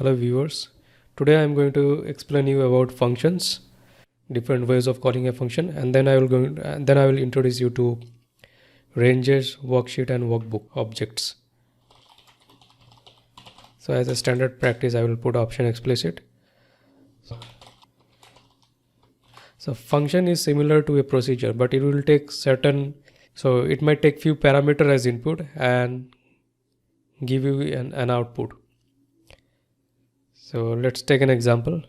Hello viewers, today I am going to explain you about functions, different ways of calling a function, and then I will introduce you to ranges, worksheet and workbook objects. So as a standard practice I will put option explicit. So function is similar to a procedure, but it will take it might take few parameters as input and give you an output. So let's take an example.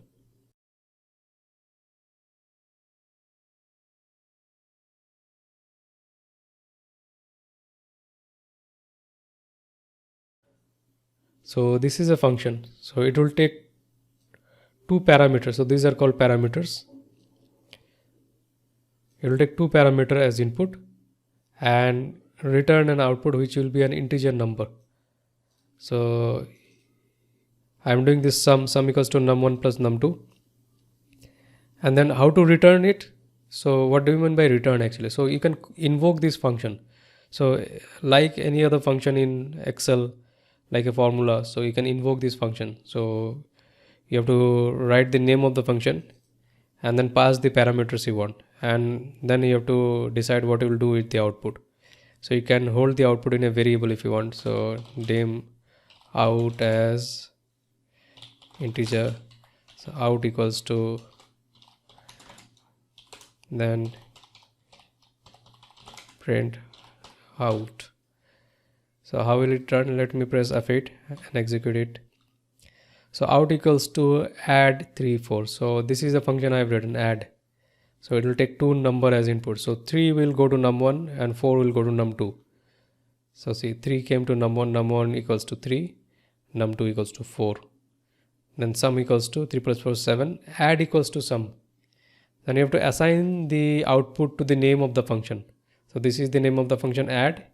So this is a function. So it will take two parameters. So these are called parameters. It will take two parameters as input and return an output which will be an integer number. So I am doing this sum equals to num1 plus num2. And then how to return it? So what do you mean by return actually? So you can invoke this function. So like any other function in Excel, like a formula, so you can invoke this function. So you have to write the name of the function and then pass the parameters you want, and then you have to decide what you will do with the output. So you can hold the output in a variable if you want. So dim out as integer, so out equals to, then print out. So how will it run? Let me press F8 and execute it. So out equals to add 3 4. So this is the function I've written, add. So it will take two number as input. So 3 will go to num1 and 4 will go to num2. So see, 3 came to num1 equals to 3, num2 equals to 4. Then sum equals to 3 plus 4 7, add equals to sum. Then you have to assign the output to the name of the function. So this is the name of the function, add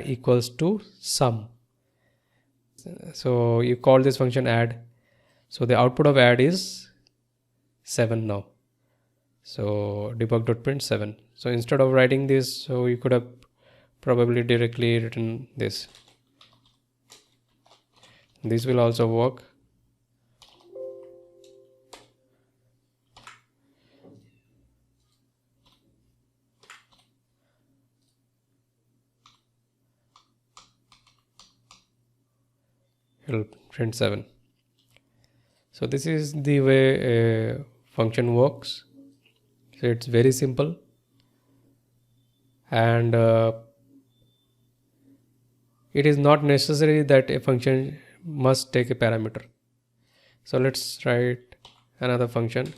equals to sum. So you call this function add. So the output of add is 7 now. So debug.print 7. So instead of writing this, so you could have probably directly written this. This will also work. It will print 7. So this is the way a function works. So it's very simple, and it is not necessary that a function must take a parameter. So let's write another function,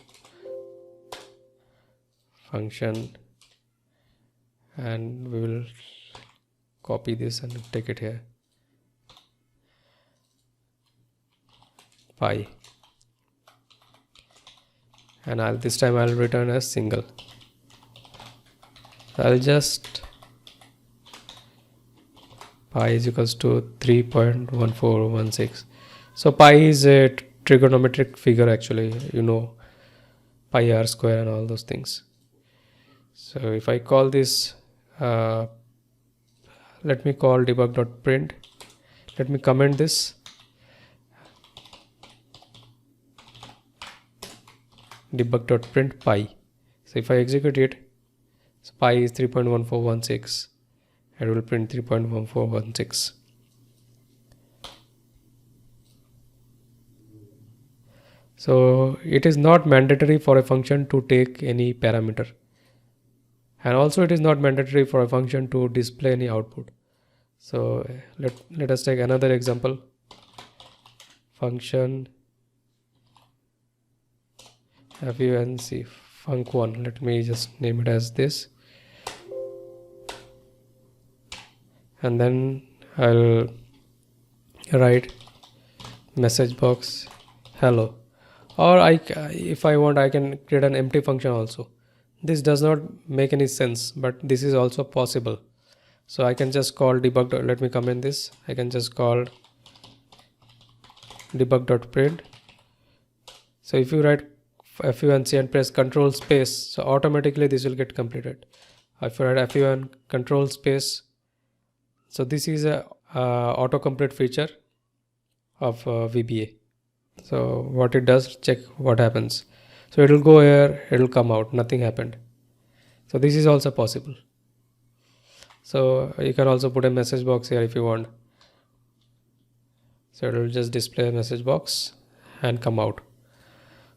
and we will copy this and take it here, pi, and this time I'll return as single. I'll just pi is equals to 3.1416. So pi is a trigonometric figure actually, you know, pi r square and all those things. So if I call this, let me call debug.print, let me comment this, debug.print pi. So if I execute it, so pi is 3.1416, it will print 3.1416. So it is not mandatory for a function to take any parameter, and also it is not mandatory for a function to display any output. So let us take another example, function func func1. Let me just name it as this, and then I'll write message box hello, or if I want, I can create an empty function also. This does not make any sense, but this is also possible. So I can just call debug. Let me comment this. I can just call debug.print. So if you write func and press control space, so automatically this will get completed. If you write fun control space, so this is a autocomplete feature of VBA. So what it does, check what happens. So it will go here, it will come out, nothing happened. So this is also possible. So you can also put a message box here if you want. So it will just display a message box and come out.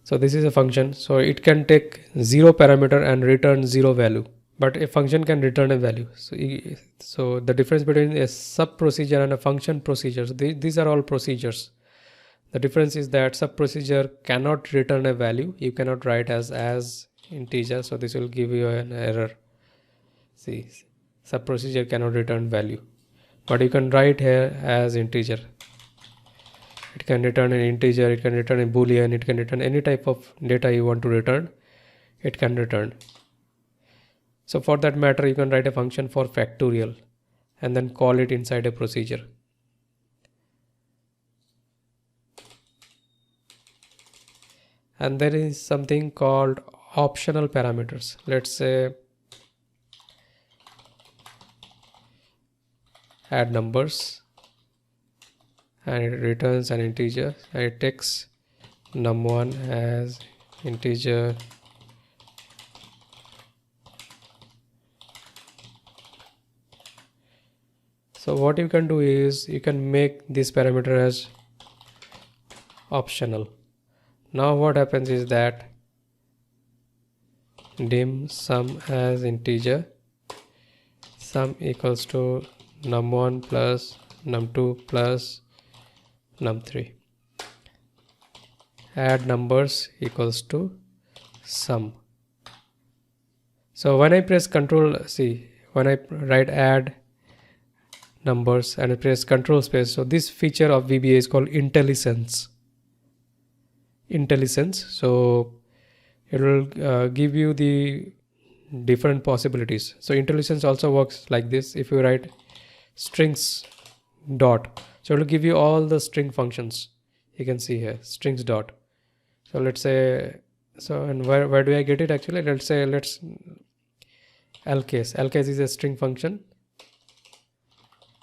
So this is a function. So it can take 0 parameter and return 0 value. But a function can return a value. So the difference between a sub procedure and a function procedure. So these are all procedures. The difference is that sub procedure cannot return a value. You cannot write as integer. So this will give you an error. See, sub procedure cannot return value. But you can write here as integer. It can return an integer, it can return a boolean, it can return any type of data you want to return. It can return. So for that matter, you can write a function for factorial and then call it inside a procedure. And there is something called optional parameters. Let's say add numbers, and it returns an integer, and it takes num1 as integer, so what you can do is you can make this parameter as optional. Now what happens is that dim sum as integer, sum equals to num1 plus num2 plus num3, add numbers equals to sum. So when I press control, see, when I write add numbers and I press control space, so this feature of VBA is called Intellisense. So it will give you the different possibilities. So Intellisense also works like this. If you write strings dot, so it will give you all the string functions. You can see here strings dot. So let's say, so and where do I get it actually? Let's say lcase is a string function.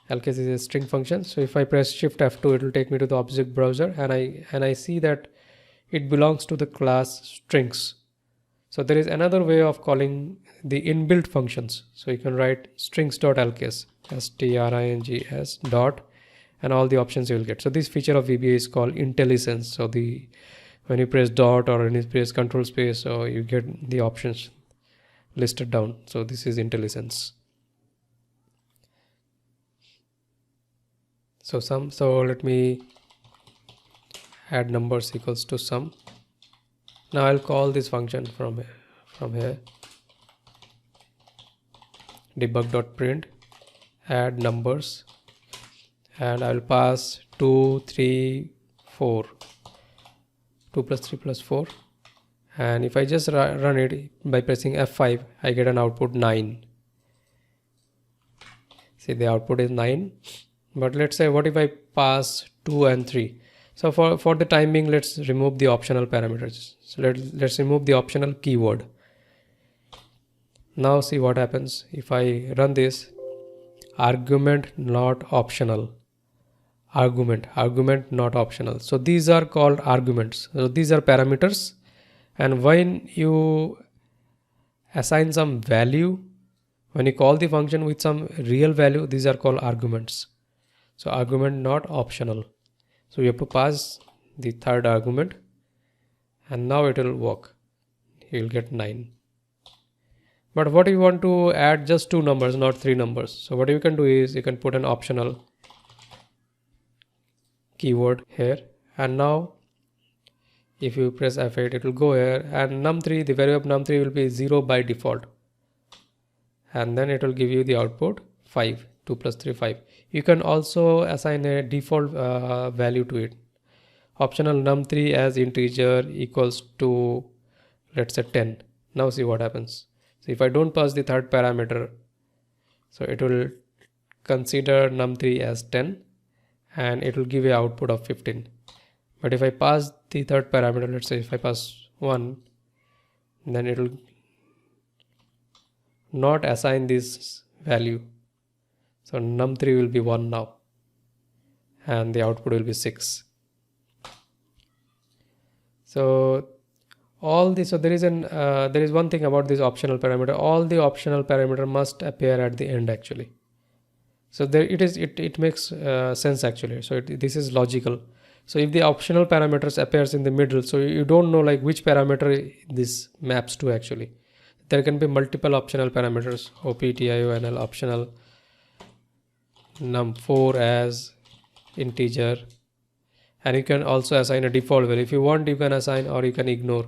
Lcase is a string function. So if I press shift F2, it will take me to the object browser, and I see that it belongs to the class strings. So there is another way of calling the inbuilt functions. So you can write strings.lcase, strings dot, and all the options you will get. So this feature of VBA is called Intellisense. So when you press dot or when you press control space, so you get the options listed down. So this is Intellisense. So let me add numbers equals to sum. Now I'll call this function from here, debug.print add numbers, and I'll pass 2, 3, 4, 2 plus 3 plus 4, and if I just run it by pressing F5, I get an output 9. See, the output is 9. But let's say, what if I pass 2 and 3? So for the time being, let's remove the optional parameters. So let's remove the optional keyword. Now see what happens if I run this. Argument not optional. Argument not optional. So these are called arguments. So these are parameters, and when you assign some value, when you call the function with some real value, these are called arguments. So argument not optional. So you have to pass the third argument, and now it will work. You will get 9. But what if you want to add just 2 numbers, not 3 numbers? So what you can do is you can put an optional keyword here, and now if you press F8, it will go here, and num3, the value of num3 will be 0 by default, and then it will give you the output 5. 2 plus 3, 5. You can also assign a default value to it. Optional num3 as integer equals to, let's say, 10. Now see what happens. So if I don't pass the third parameter, so it will consider num3 as 10, and it will give an output of 15. But if I pass the third parameter, let's say if I pass 1, then it will not assign this value. So num3 will be 1 now, and the output will be 6. So all this, so there is one thing about this optional parameter. All the optional parameter must appear at the end actually. So there it is. It makes sense actually. So this is logical. So if the optional parameters appears in the middle, so you don't know like which parameter this maps to actually. There can be multiple optional parameters, OPTIONL optional, num4 as integer, and you can also assign a default value. If you want, you can assign or you can ignore.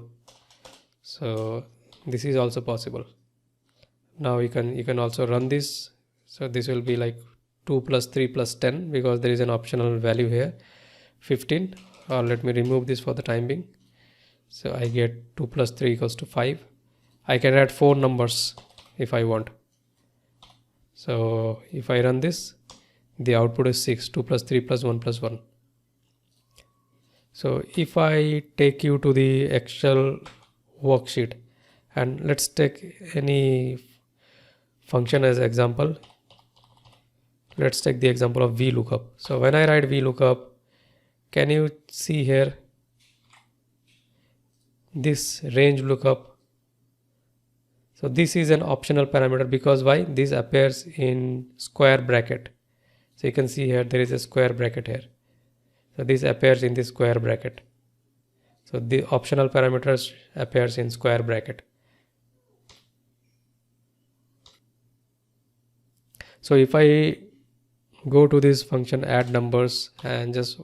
So this is also possible. Now you can also run this. So this will be like 2 plus 3 plus 10 because there is an optional value here, 15. Or let me remove this for the time being. So I get 2 plus 3 equals to 5. I can add 4 numbers if I want. So if I run this, the output is 6, 2 plus 3 plus 1 plus 1. So if I take you to the Excel worksheet, and let's take any function as example. Let's take the example of Vlookup. So when I write Vlookup, can you see here this range lookup? So this is an optional parameter because why? This appears in square bracket. So you can see here there is a square bracket here. So this appears in the square bracket. So the optional parameters appears in square bracket. So if I go to this function add numbers and just,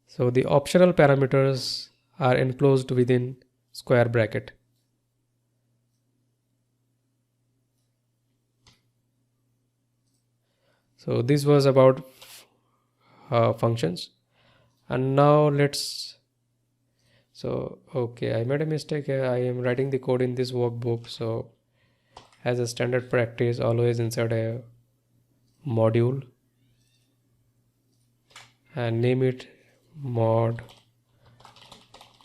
so the optional parameters are enclosed within square bracket. So this was about functions, and now let's, so okay, I made a mistake here. I am writing the code in this workbook. So as a standard practice, always insert a module and name it mod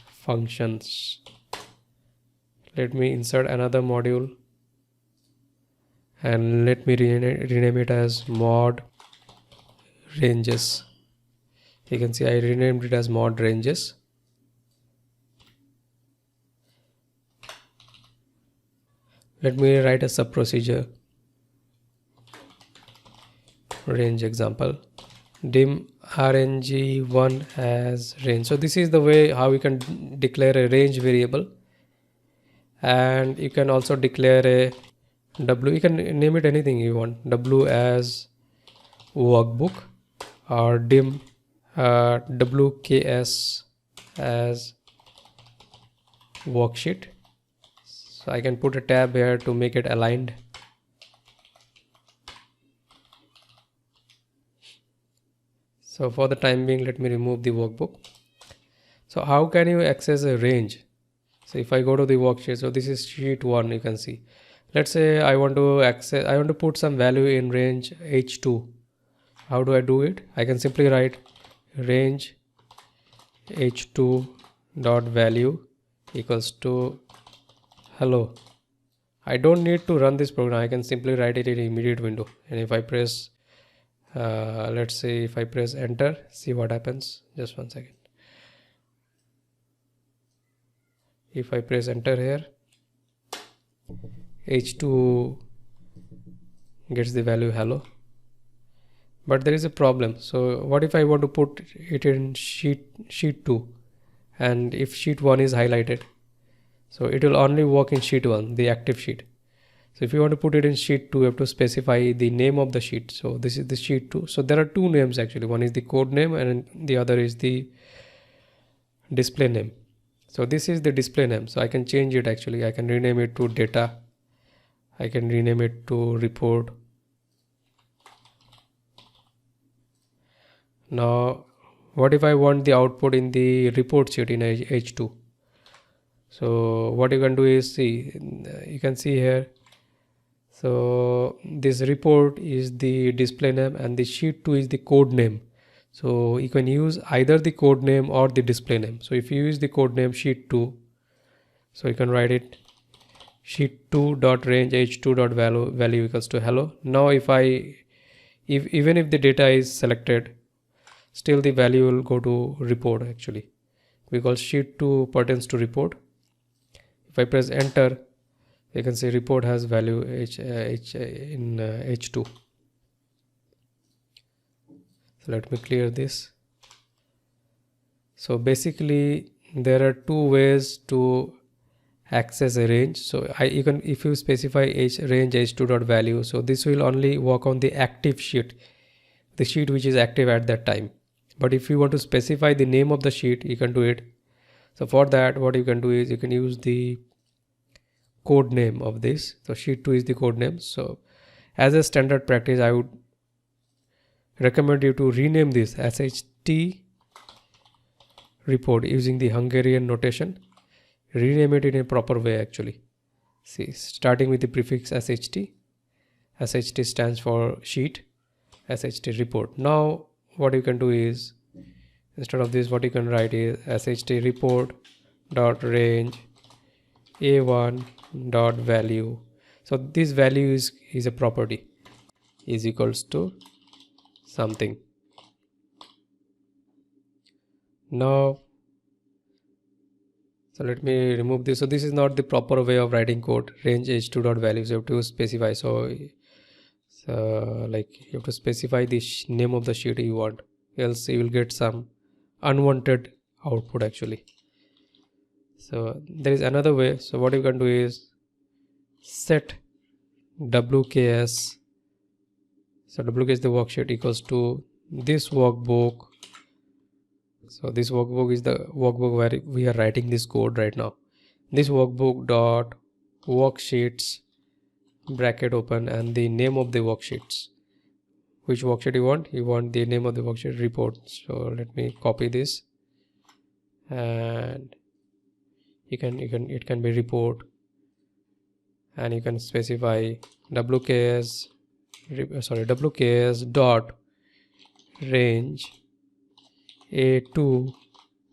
functions. Let me insert another module and let me rename it as mod ranges. You can see I renamed it as mod ranges. Let me write a sub procedure, range example, dim rng1 as range. So this is the way how you can declare a range variable, and you can also declare a w, you can name it anything you want, w as workbook, or dim wks as worksheet. So I can put a tab here to make it aligned. So for the time being, let me remove the workbook. So how can you access a range? So if I go to the worksheet, so this is sheet 1, you can see. Let's say I want to put some value in range h2. How do I do it? I can simply write range h2 dot value equals to hello. I don't need to run this program. I can simply write it in immediate window. And if I press, let's say if I press enter, see what happens. Just one second. If I press enter here, h2 gets the value hello. But there is a problem. So what if I want to put it in sheet 2, and if sheet 1 is highlighted, so it will only work in sheet 1, the active sheet. So if you want to put it in sheet 2, you have to specify the name of the sheet. So this is the sheet 2. So there are two names actually. One is the code name and the other is the display name. So this is the display name. So I can change it actually. I can rename it to data. I can rename it to report. Now, what if I want the output in the report sheet in H2? So what you can do is, see, you can see here. So this report is the display name and the sheet 2 is the code name. So you can use either the code name or the display name. So if you use the code name sheet 2, so you can write it sheet 2 dot range h2 dot value equals to hello. Now even if the data is selected, still the value will go to report actually, because sheet 2 pertains to report. If I press enter, you can see report has value in H2. So let me clear this. So basically there are two ways to access a range. So you can, if you specify range h2.value, so this will only work on the active sheet, the sheet which is active at that time. But if you want to specify the name of the sheet, you can do it. So for that, what you can do is you can use the code name of this. So sheet 2 is the code name. So as a standard practice, I would recommend you to rename this SHT report using the Hungarian notation. Rename it in a proper way actually. See, starting with the prefix SHT. SHT stands for sheet, SHT report. Now what you can do is, instead of this, what you can write is SHT report dot range a1 dot value. So this value is a property, is equals to something. Now, so let me remove this. So this is not the proper way of writing code. Range h2 dot values, you have to specify. So like you have to specify the name of the sheet you want, else you will get some unwanted output actually. So there is another way. So what you can do is set WKS. So WKS the worksheet equals to this workbook. So this workbook is the workbook where we are writing this code right now. This workbook dot worksheets bracket open and the name of the worksheets. Which worksheet you want? You want the name of the worksheet report. So let me copy this, and it can be report, and you can specify WKS dot range a2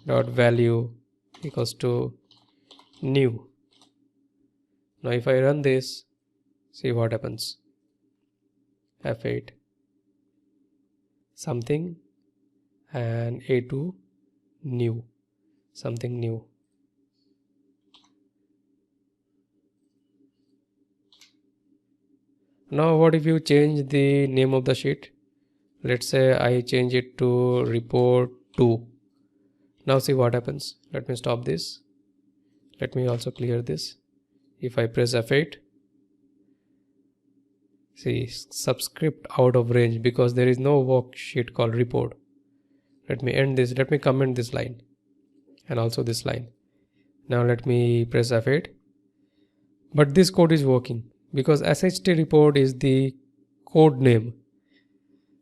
dot value equals to new. Now if I run this, see what happens. F8 something and A2 new, something new. Now what if you change the name of the sheet? Let's say I change it to report 2. Now see what happens. Let me stop this. Let me also clear this. If I press F8, see subscript out of range because there is no worksheet called report. Let me end this. Let me comment this line and also this line. Now let me press F8. But this code is working because SHT report is the code name.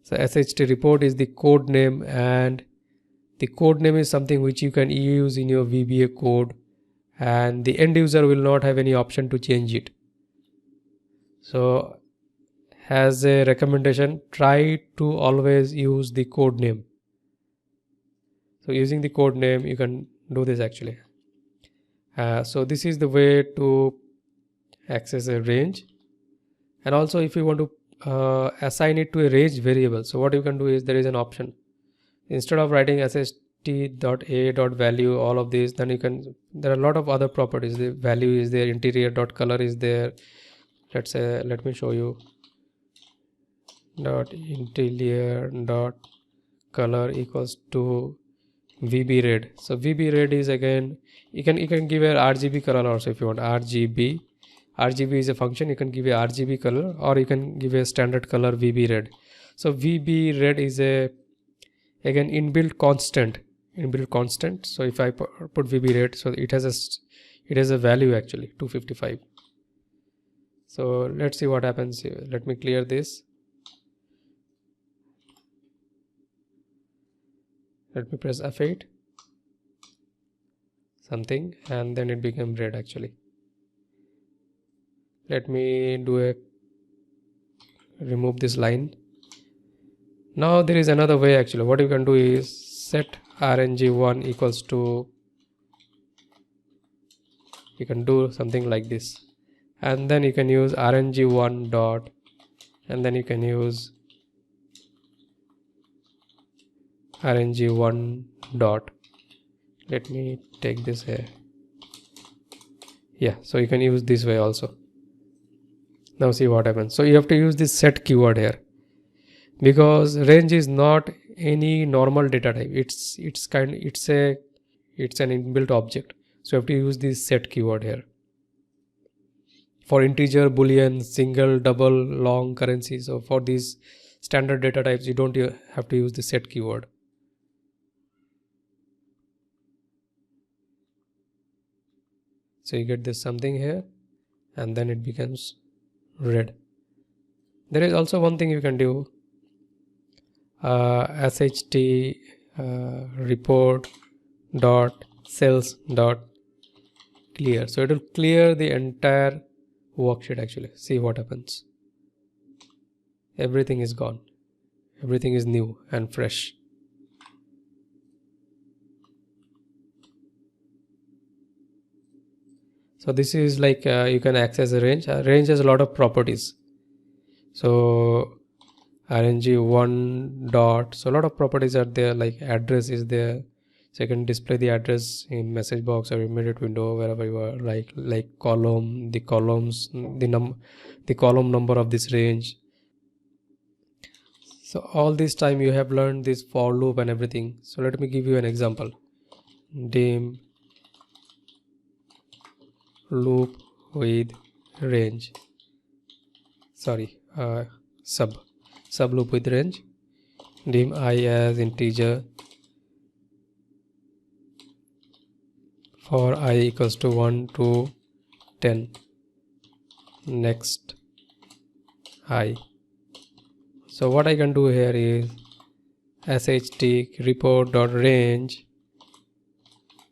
So SHT report is the code name, and the code name is something which you can use in your VBA code, and the end user will not have any option to change it. So as a recommendation, try to always use the code name. So using the code name, you can do this actually. So this is the way to access a range. And also if you want to assign it to a range variable, so what you can do is there is an option. Instead of writing sht.a.value, all of these, then you can, there are a lot of other properties. The value is there, interior.color is there. Let's say, let me show you. Interior.color equals to VB red. So VB red is, again, you can give a RGB color also if you want. RGB is a function. You can give a RGB color, or you can give a standard color VB red. So VB red is a, again, inbuilt constant. So if I put VB red, so it has a value actually 255. So let's see what happens here. Let me clear this. Let me press F8 something, and then it became red actually. Let me remove this line. Now there is another way actually. What you can do is set RNG1 equals to, you can do something like this, and then you can use RNG1 dot, and then you can use RNG1 dot Let me take this here. Yeah, so you can use this way also. Now see what happens. So you have to use this set keyword here, because range is not any normal data type. It's an inbuilt object. So you have to use this set keyword here. For integer, boolean, single, double, long, currency. So for these standard data types, you don't have to use the set keyword. So you get this something here, and then it becomes red. There is also one thing you can do. SHT report dot cells dot clear. So it will clear the entire worksheet actually. See what happens. Everything is gone. Everything is new and fresh. So this is like you can access a range. Range has a lot of properties. So rng1 dot, so a lot of properties are there, like address is there. So you can display the address in message box or immediate window, wherever you are, like column, the columns, the column number of this range. So all this time you have learned this for loop and everything. So let me give you an example. Dim loop with range. Sorry, sub loop with range. Dim I as integer for I equals to 1 to 10. Next I. So what I can do here is sht report dot range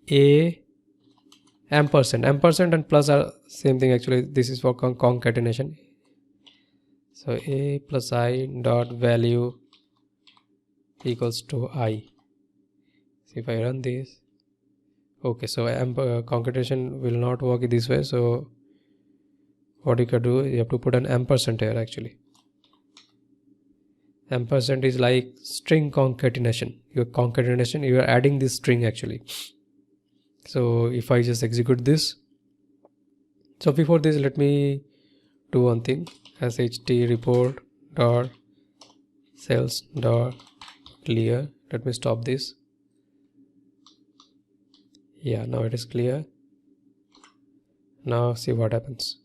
a ampersand and plus are same thing actually. This is for concatenation. So a plus I dot value equals to I. See if I run this. Okay, so concatenation will not work this way. So what you can do, you have to put an ampersand here actually. Ampersand is like string concatenation. You are adding this string actually. So if I just execute this, so before this let me do one thing. Sht report dot cells dot clear. Let me stop this. Yeah, now it is clear. Now see what happens.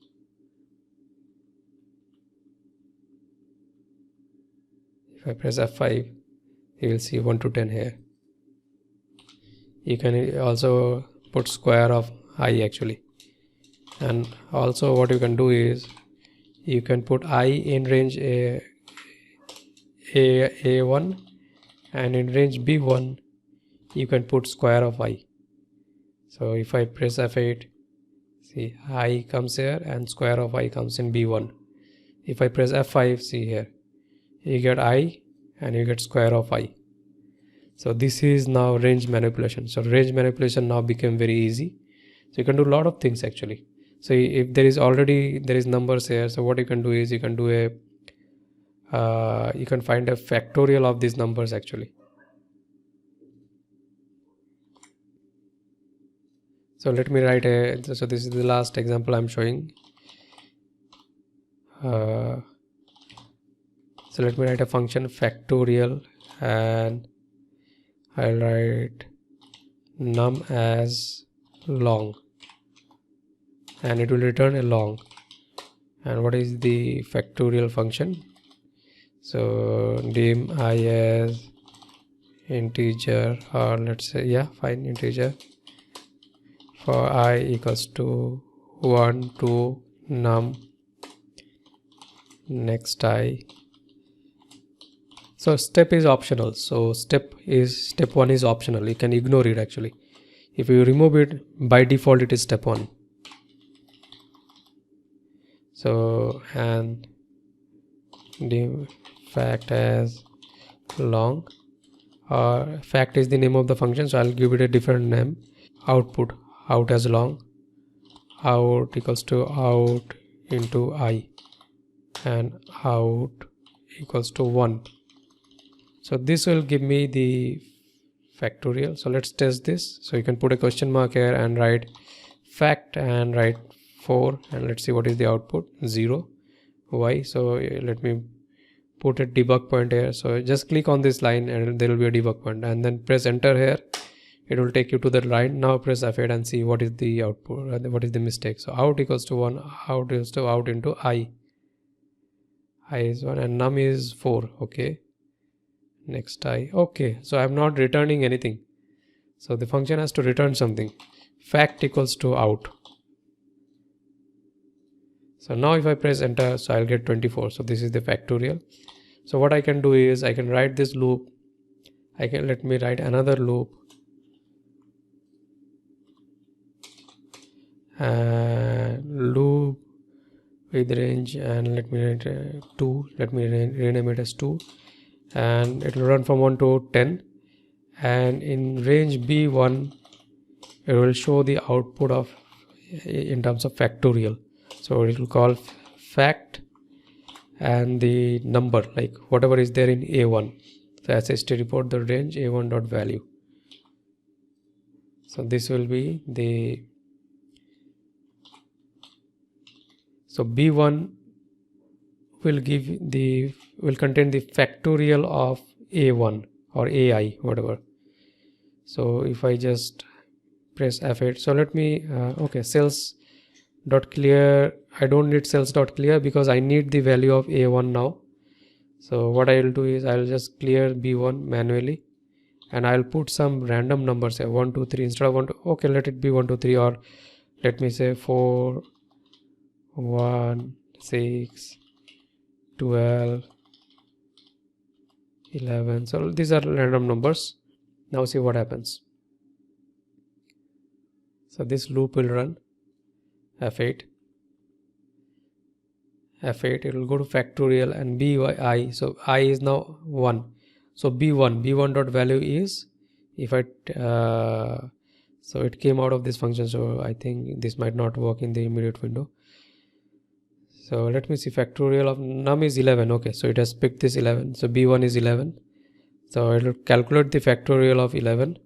If I press F5, you will see 1 to 10 here. You can also put square of I actually. And also what you can do is you can put I in range A1, and in range B1 you can put square of I. So if I press F8, see I comes here and square of I comes in B1. If I press F5, see here, you get I and you get square of I. So this is now range manipulation. So range manipulation now became very easy. So you can do a lot of things actually. So if there is numbers here, so what you can do is you can do you can find a factorial of these numbers actually. So let me write so this is the last example I'm showing. So let me write a function factorial, and I'll write num as long, and it will return a long. And what is the factorial function? So dim I as integer, or let's say, yeah, fine, integer for I equals to 1 to num next I. So step is optional. So step 1 is optional. You can ignore it actually. If you remove it, by default it is step 1. So and dim fact as long, or fact is the name of the function, so I'll give it a different name. Output out as long, out equals to out into I, and out equals to 1. So this will give me the factorial. So let's test this. So you can put a question mark here and write fact and write 4, and let's see what is the output. 0. Why? So let me put a debug point here. So just click on this line and there will be a debug point, and then press enter here. It will take you to the line. Now press F8 and see what is the output, what is the mistake. So out equals to 1, out equals to out into I is 1 and num is 4. Okay, next I. Okay, so I'm not returning anything, so the function has to return something. Fact equals to out. So now if I press enter, so I'll get 24. So this is the factorial. So what I can do is I can write this loop. Let me write another loop, loop with range, and let me write 2. Let me rename it as 2, and it will run from 1 to 10, and in range B1 it will show the output of in terms of factorial. So it will call fact and the number, like whatever is there in A1. So SHT report the range A1 dot value. So this will be the, so B1 will contain the factorial of A1 or AI, whatever. So if I just press F8, so let me okay, cells dot clear. I don't need cells dot clear because I need the value of A1 now. So what I will do is I will just clear B1 manually, and I'll put some random numbers here, 1 2 3 instead of 1 2, okay, let it be 1 2 3, or let me say 4 1 6 12 11. So these are random numbers. Now see what happens. So this loop will run. F8, it will go to factorial and BI. So I is now 1. So B1 dot value is, if I so it came out of this function, so I think this might not work in the immediate window. So let me see, factorial of num is 11. Okay, so it has picked this 11. So B1 is 11. So it will calculate the factorial of 11.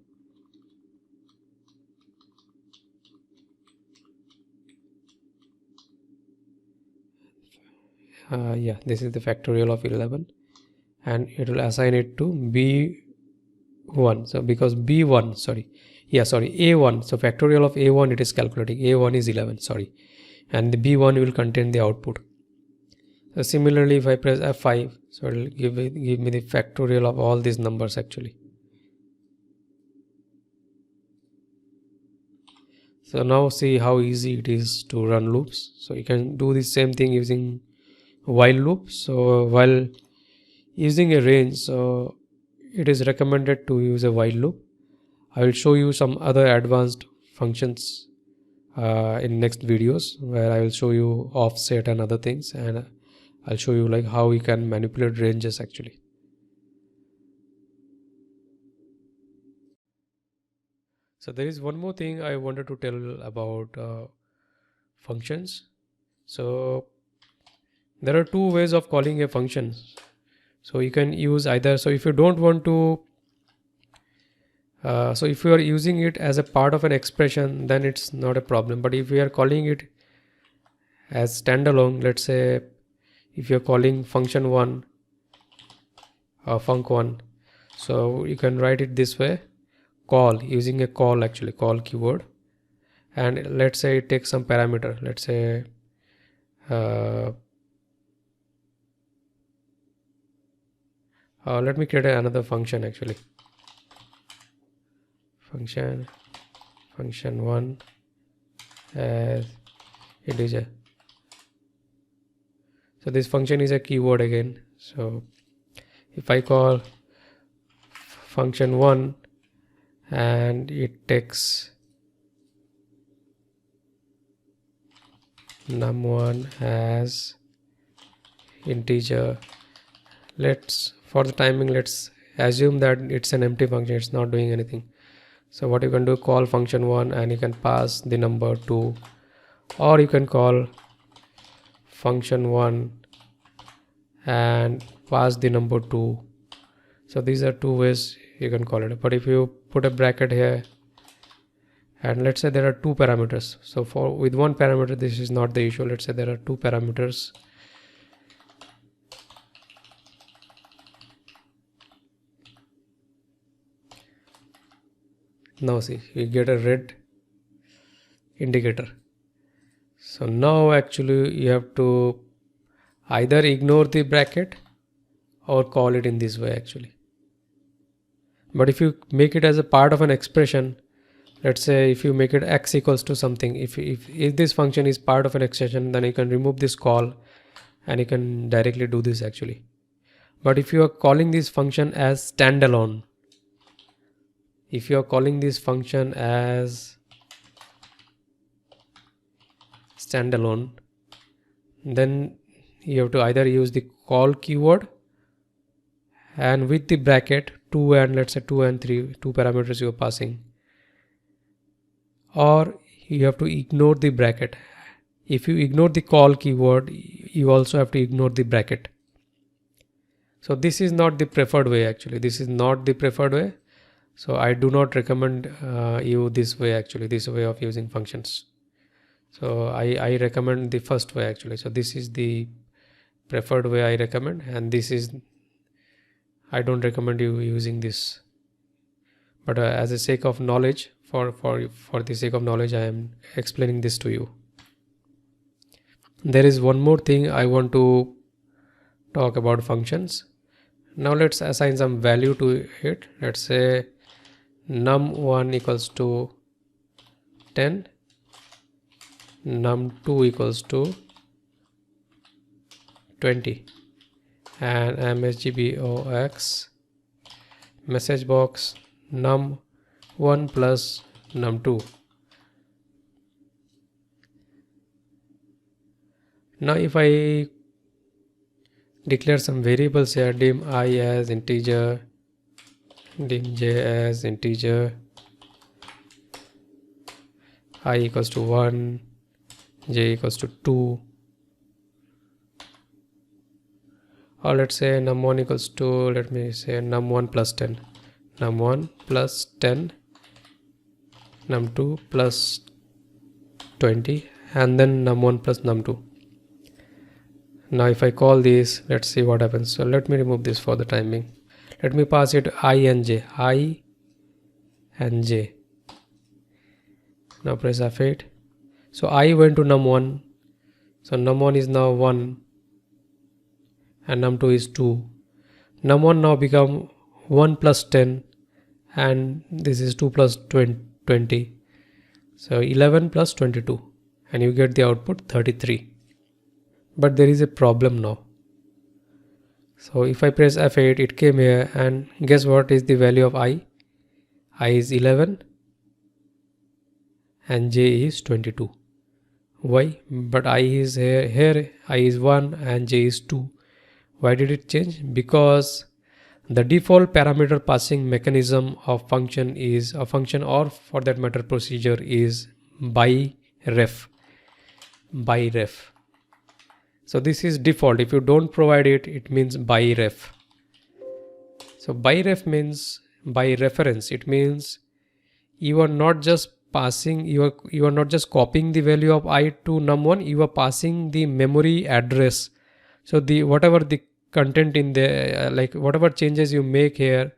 Yeah, this is the factorial of 11, and it will assign it to B1. So because B1, A1, so factorial of A1 it is calculating. A1 is 11, and the B1 will contain the output. So similarly, if I press F5, so it will give me the factorial of all these numbers actually. So now see how easy it is to run loops. So you can do the same thing using while loop. So while using a range, so it is recommended to use a while loop. I will show you some other advanced functions in next videos, where I will show you offset and other things, and I'll show you like how you can manipulate ranges actually. So there is one more thing I wanted to tell about functions. So there are two ways of calling a function. So you can use either, so if you don't want to, so if you are using it as a part of an expression, then it's not a problem. But if we are calling it as standalone, let's say if you're calling function 1 or func1, so you can write it this way, call, using a call actually, call keyword, and let's say it takes some parameter, let's say let me create another function actually, function 1 as integer. So this function is a keyword again. So if I call function 1 and it takes num1 as integer, for the timing, let's assume that it's an empty function, it's not doing anything. So what you can do, call function 1 and you can pass the number 2, or you can call function 1 and pass the number 2. So these are two ways you can call it. But if you put a bracket here, and let's say there are two parameters, so for with one parameter this is not the issue. Let's say there are two parameters. Now see, you get a red indicator. So now actually you have to either ignore the bracket or call it in this way actually. But if you make it as a part of an expression, let's say if you make it x equals to something, if this function is part of an expression, then you can remove this call and you can directly do this actually. But if you are calling this function as standalone, if you are calling this function as standalone, then you have to either use the call keyword and with the bracket 2 and let's say 2 and 3, two parameters you are passing, or you have to ignore the bracket. If you ignore the call keyword, you also have to ignore the bracket. So this is not the preferred way actually. This is not the preferred way. So I do not recommend you this way actually, this way of using functions. So I recommend the first way actually. So this is the preferred way I recommend, and this is, I don't recommend you using this. But as a sake of knowledge, for the sake of knowledge, I am explaining this to you. There is one more thing I want to talk about functions. Now let's assign some value to it. Let's say num1 equals to 10, num2 equals to 20, and msgbox message box num1 plus num2. Now if I declare some variables here, dim I as integer, dim j as integer, I equals to 1, j equals to 2, or let's say num1 equals to, let me say num1 plus 10, num1 plus 10, num2 plus 20, and then num1 plus num2. Now if I call this, let's see what happens. So let me remove this for the time being. Let me pass it I and j, I and j. Now press F8. So I went to num1, so num1 is now 1 and num2 is 2. Num1 now become 1 plus 10 and this is 2 plus 20. So 11 plus 22, and you get the output 33. But there is a problem now. So if I press F8, it came here, and guess what is the value of I? I is 11 and j is 22. Why? But I is here I is 1 and j is 2. Why did it change? Because the default parameter passing mechanism of function is a function, or for that matter procedure, is ByRef. ByRef. So this is default. If you don't provide it, it means ByRef. So ByRef means by reference. It means you are not just passing, you are not just copying the value of I to num1, you are passing the memory address. So the whatever the content in the like whatever changes you make here,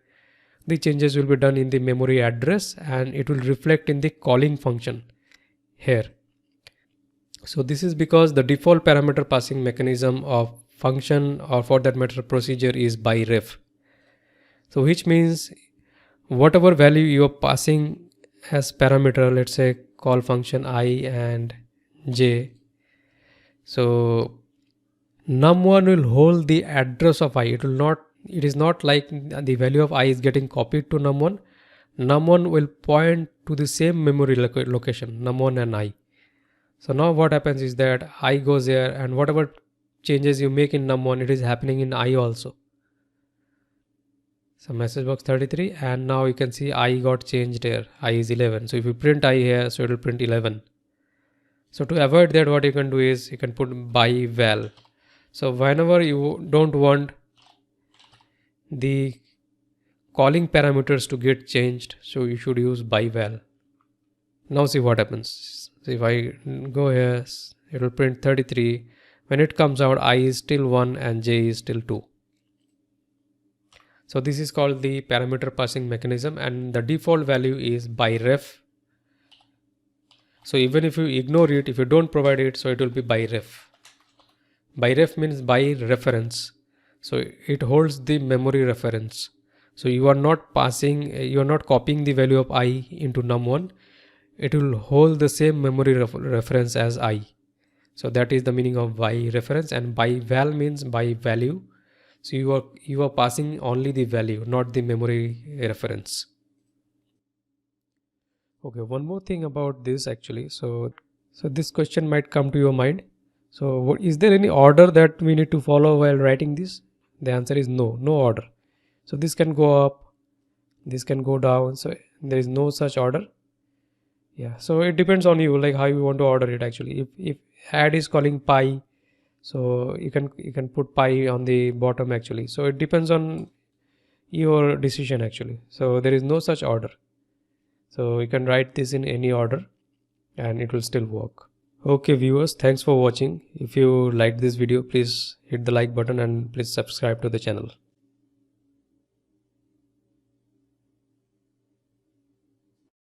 the changes will be done in the memory address and it will reflect in the calling function here. So this is because the default parameter passing mechanism of function, or for that matter procedure, is ByRef. So which means whatever value you are passing as parameter, let's say call function I and j, so num1 will hold the address of I. It is not like the value of I is getting copied to num1. Num1 will point to the same memory location, num1 and I. So now what happens is that I goes there, and whatever changes you make in num1, it is happening in I also. So message box 33, and now you can see I got changed here. I is 11. So if you print I here, so it will print 11. So to avoid that, what you can do is you can put ByVal. So whenever you don't want the calling parameters to get changed, so you should use ByVal. Now see what happens. So if I go here, it will print 33. When it comes out, I is still 1 and j is still 2. So this is called the parameter passing mechanism, and the default value is ByRef. So even if you ignore it, if you don't provide it, so it will be ByRef. ByRef means by reference. So it holds the memory reference. So you are not copying the value of I into num1. It will hold the same memory reference as I. So that is the meaning of by reference, and ByVal means by value. So you are passing only the value, not the memory reference. Okay, one more thing about this actually. So this question might come to your mind. So is there any order that we need to follow while writing this? The answer is no order. So this can go up, this can go down. So there is no such order. Yeah, so it depends on you, like how you want to order it actually. If add is calling pi, so you can put pi on the bottom actually. So it depends on your decision actually. So there is no such order. So you can write this in any order and it will still work. Okay viewers, thanks for watching. If you liked this video, please hit the like button and please subscribe to the channel.